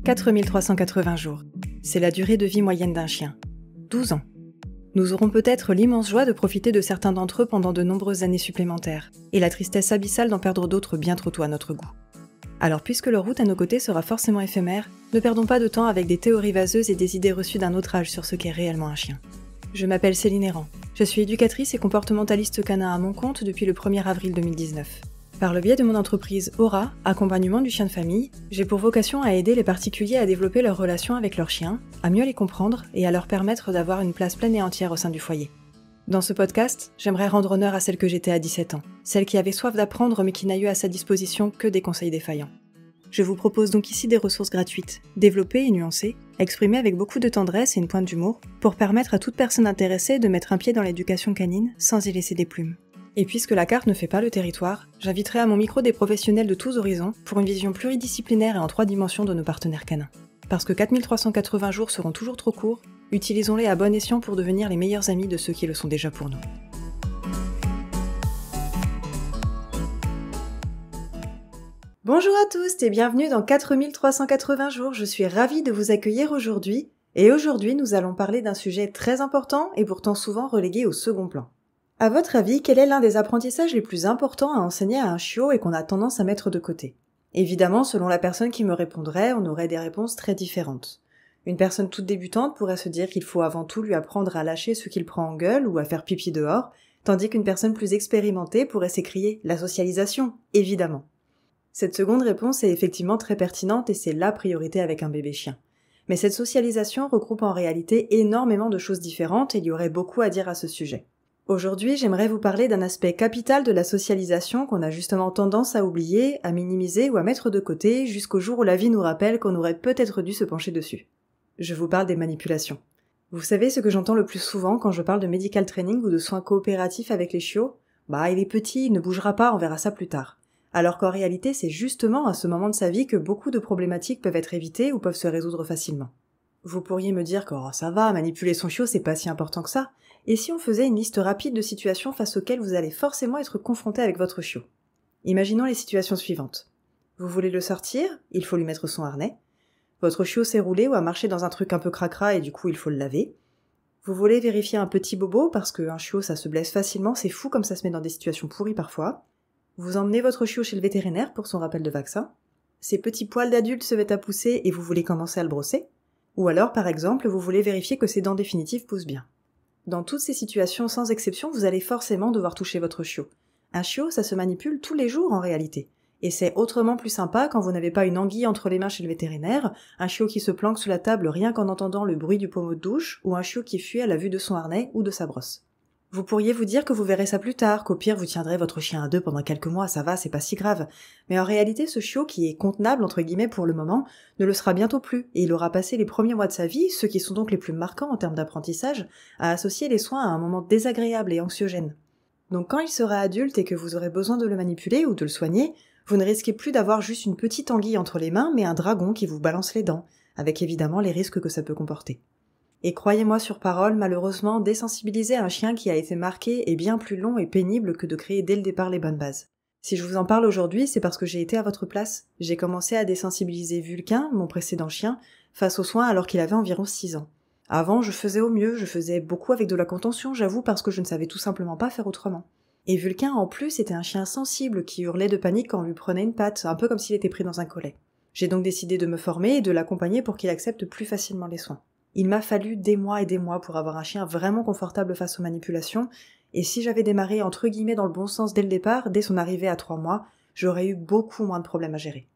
4380 jours. C'est la durée de vie moyenne d'un chien. 12 ans. Nous aurons peut-être l'immense joie de profiter de certains d'entre eux pendant de nombreuses années supplémentaires, et la tristesse abyssale d'en perdre d'autres bien trop tôt à notre goût. Alors puisque leur route à nos côtés sera forcément éphémère, ne perdons pas de temps avec des théories vaseuses et des idées reçues d'un autre âge sur ce qu'est réellement un chien. Je m'appelle Céline Errand. Je suis éducatrice et comportementaliste canin à mon compte depuis le 1er avril 2019. Par le biais de mon entreprise Aura, accompagnement du chien de famille, j'ai pour vocation à aider les particuliers à développer leur relation avec leurs chiens, à mieux les comprendre et à leur permettre d'avoir une place pleine et entière au sein du foyer. Dans ce podcast, j'aimerais rendre honneur à celle que j'étais à 17 ans, celle qui avait soif d'apprendre mais qui n'a eu à sa disposition que des conseils défaillants. Je vous propose donc ici des ressources gratuites, développées et nuancées, exprimées avec beaucoup de tendresse et une pointe d'humour, pour permettre à toute personne intéressée de mettre un pied dans l'éducation canine sans y laisser des plumes. Et puisque la carte ne fait pas le territoire, j'inviterai à mon micro des professionnels de tous horizons pour une vision pluridisciplinaire et en 3 dimensions de nos partenaires canins. Parce que 4380 jours seront toujours trop courts, utilisons-les à bon escient pour devenir les meilleurs amis de ceux qui le sont déjà pour nous. Bonjour à tous et bienvenue dans 4380 jours, je suis ravie de vous accueillir aujourd'hui. Et aujourd'hui, nous allons parler d'un sujet très important et pourtant souvent relégué au second plan. À votre avis, quel est l'un des apprentissages les plus importants à enseigner à un chiot et qu'on a tendance à mettre de côté ? Évidemment, selon la personne qui me répondrait, on aurait des réponses très différentes. Une personne toute débutante pourrait se dire qu'il faut avant tout lui apprendre à lâcher ce qu'il prend en gueule ou à faire pipi dehors, tandis qu'une personne plus expérimentée pourrait s'écrier « la socialisation, évidemment ». Cette seconde réponse est effectivement très pertinente et c'est la priorité avec un bébé chien. Mais cette socialisation regroupe en réalité énormément de choses différentes et il y aurait beaucoup à dire à ce sujet. Aujourd'hui, j'aimerais vous parler d'un aspect capital de la socialisation qu'on a justement tendance à oublier, à minimiser ou à mettre de côté jusqu'au jour où la vie nous rappelle qu'on aurait peut-être dû se pencher dessus. Je vous parle des manipulations. Vous savez ce que j'entends le plus souvent quand je parle de medical training ou de soins coopératifs avec les chiots ? Il est petit, il ne bougera pas, on verra ça plus tard. Alors qu'en réalité, c'est justement à ce moment de sa vie que beaucoup de problématiques peuvent être évitées ou peuvent se résoudre facilement. Vous pourriez me dire que ça va, manipuler son chiot, c'est pas si important que ça. Et si on faisait une liste rapide de situations face auxquelles vous allez forcément être confronté avec votre chiot ? Imaginons les situations suivantes. Vous voulez le sortir, il faut lui mettre son harnais. Votre chiot s'est roulé ou a marché dans un truc un peu cracra et du coup il faut le laver. Vous voulez vérifier un petit bobo parce qu'un chiot ça se blesse facilement, c'est fou comme ça se met dans des situations pourries parfois. Vous emmenez votre chiot chez le vétérinaire pour son rappel de vaccin. Ses petits poils d'adulte se mettent à pousser et vous voulez commencer à le brosser. Ou alors, par exemple, vous voulez vérifier que ses dents définitives poussent bien. Dans toutes ces situations, sans exception, vous allez forcément devoir toucher votre chiot. Un chiot, ça se manipule tous les jours en réalité. Et c'est autrement plus sympa quand vous n'avez pas une anguille entre les mains chez le vétérinaire, un chiot qui se planque sous la table rien qu'en entendant le bruit du pommeau de douche, ou un chiot qui fuit à la vue de son harnais ou de sa brosse. Vous pourriez vous dire que vous verrez ça plus tard, qu'au pire vous tiendrez votre chien à deux pendant quelques mois, ça va, c'est pas si grave. Mais en réalité, ce chiot qui est contenable entre guillemets pour le moment, ne le sera bientôt plus, et il aura passé les premiers mois de sa vie, ceux qui sont donc les plus marquants en termes d'apprentissage, à associer les soins à un moment désagréable et anxiogène. Donc quand il sera adulte et que vous aurez besoin de le manipuler ou de le soigner, vous ne risquez plus d'avoir juste une petite anguille entre les mains, mais un dragon qui vous balance les dents, avec évidemment les risques que ça peut comporter. Et croyez-moi sur parole, malheureusement, désensibiliser un chien qui a été marqué est bien plus long et pénible que de créer dès le départ les bonnes bases. Si je vous en parle aujourd'hui, c'est parce que j'ai été à votre place. J'ai commencé à désensibiliser Vulcain, mon précédent chien, face aux soins alors qu'il avait environ 6 ans. Avant, je faisais au mieux, je faisais beaucoup avec de la contention, j'avoue, parce que je ne savais tout simplement pas faire autrement. Et Vulcain, en plus, était un chien sensible qui hurlait de panique quand on lui prenait une patte, un peu comme s'il était pris dans un collet. J'ai donc décidé de me former et de l'accompagner pour qu'il accepte plus facilement les soins. Il m'a fallu des mois et des mois pour avoir un chien vraiment confortable face aux manipulations, et si j'avais démarré entre guillemets dans le bon sens dès le départ, dès son arrivée à 3 mois, j'aurais eu beaucoup moins de problèmes à gérer.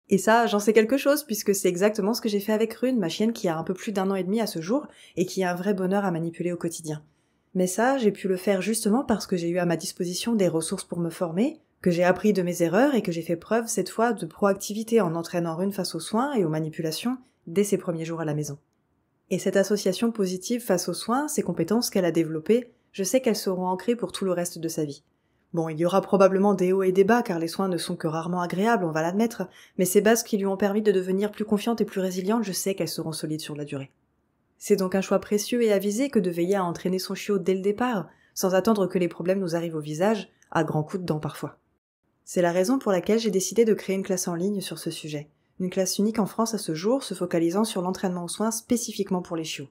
Et ça, j'en sais quelque chose, puisque c'est exactement ce que j'ai fait avec Rune, ma chienne qui a un peu plus d'1 an et demi à ce jour, et qui a un vrai bonheur à manipuler au quotidien. Mais ça, j'ai pu le faire justement parce que j'ai eu à ma disposition des ressources pour me former, que j'ai appris de mes erreurs et que j'ai fait preuve cette fois de proactivité en entraînant Rune face aux soins et aux manipulations dès ses premiers jours à la maison. Et cette association positive face aux soins, ces compétences qu'elle a développées, je sais qu'elles seront ancrées pour tout le reste de sa vie. Bon, il y aura probablement des hauts et des bas car les soins ne sont que rarement agréables, on va l'admettre, mais ces bases qui lui ont permis de devenir plus confiante et plus résiliente, je sais qu'elles seront solides sur la durée. C'est donc un choix précieux et avisé que de veiller à entraîner son chiot dès le départ, sans attendre que les problèmes nous arrivent au visage, à grands coups de dents parfois. C'est la raison pour laquelle j'ai décidé de créer une classe en ligne sur ce sujet. Une classe unique en France à ce jour, se focalisant sur l'entraînement aux soins spécifiquement pour les chiots.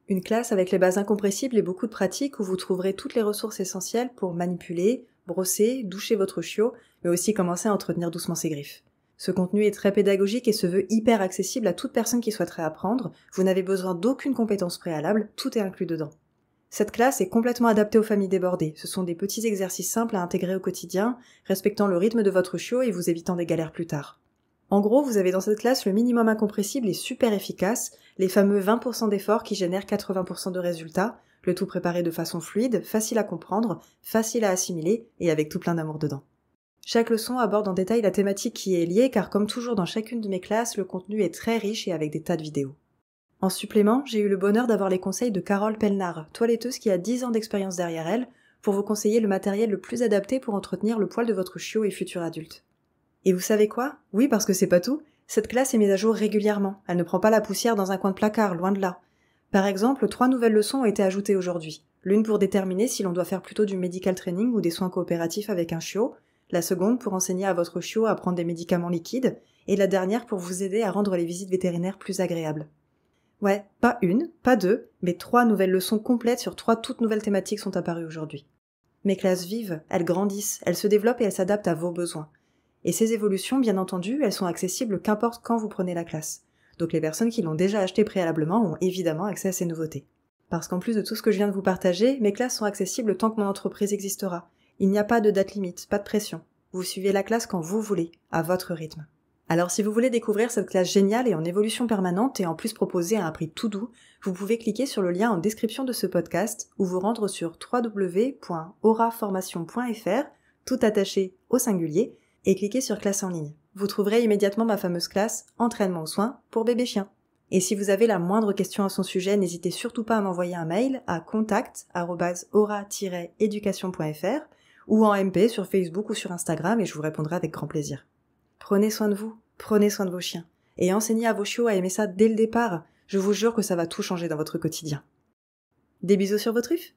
Une classe avec les bases incompressibles et beaucoup de pratiques où vous trouverez toutes les ressources essentielles pour manipuler, brosser, doucher votre chiot, mais aussi commencer à entretenir doucement ses griffes. Ce contenu est très pédagogique et se veut hyper accessible à toute personne qui souhaiterait apprendre. Vous n'avez besoin d'aucune compétence préalable, tout est inclus dedans. Cette classe est complètement adaptée aux familles débordées. Ce sont des petits exercices simples à intégrer au quotidien, respectant le rythme de votre chiot et vous évitant des galères plus tard. En gros, vous avez dans cette classe le minimum incompressible et super efficace, les fameux 20% d'efforts qui génèrent 80% de résultats, le tout préparé de façon fluide, facile à comprendre, facile à assimiler et avec tout plein d'amour dedans. Chaque leçon aborde en détail la thématique qui y est liée car comme toujours dans chacune de mes classes, le contenu est très riche et avec des tas de vidéos. En supplément, j'ai eu le bonheur d'avoir les conseils de Carole Pelnard, toiletteuse qui a 10 ans d'expérience derrière elle, pour vous conseiller le matériel le plus adapté pour entretenir le poil de votre chiot et futur adulte. Et vous savez quoi ? Oui, parce que c'est pas tout, cette classe est mise à jour régulièrement, elle ne prend pas la poussière dans un coin de placard, loin de là. Par exemple, 3 nouvelles leçons ont été ajoutées aujourd'hui, l'une pour déterminer si l'on doit faire plutôt du medical training ou des soins coopératifs avec un chiot, la seconde pour enseigner à votre chiot à prendre des médicaments liquides, et la dernière pour vous aider à rendre les visites vétérinaires plus agréables. Ouais, pas une, pas deux, mais 3 nouvelles leçons complètes sur 3 toutes nouvelles thématiques sont apparues aujourd'hui. Mes classes vivent, elles grandissent, elles se développent et elles s'adaptent à vos besoins. Et ces évolutions, bien entendu, elles sont accessibles qu'importe quand vous prenez la classe. Donc les personnes qui l'ont déjà acheté préalablement ont évidemment accès à ces nouveautés. Parce qu'en plus de tout ce que je viens de vous partager, mes classes sont accessibles tant que mon entreprise existera. Il n'y a pas de date limite, pas de pression. Vous suivez la classe quand vous voulez, à votre rythme. Alors si vous voulez découvrir cette classe géniale et en évolution permanente et en plus proposée à un prix tout doux, vous pouvez cliquer sur le lien en description de ce podcast ou vous rendre sur www.auraformation.fr, tout attaché au singulier, et cliquer sur classe en ligne. Vous trouverez immédiatement ma fameuse classe Entraînement aux soins pour bébé chien. Et si vous avez la moindre question à son sujet, n'hésitez surtout pas à m'envoyer un mail à contact@aura-education.fr ou en MP sur Facebook ou sur Instagram et je vous répondrai avec grand plaisir. Prenez soin de vous, prenez soin de vos chiens et enseignez à vos chiots à aimer ça dès le départ. Je vous jure que ça va tout changer dans votre quotidien. Des bisous sur vos truffes!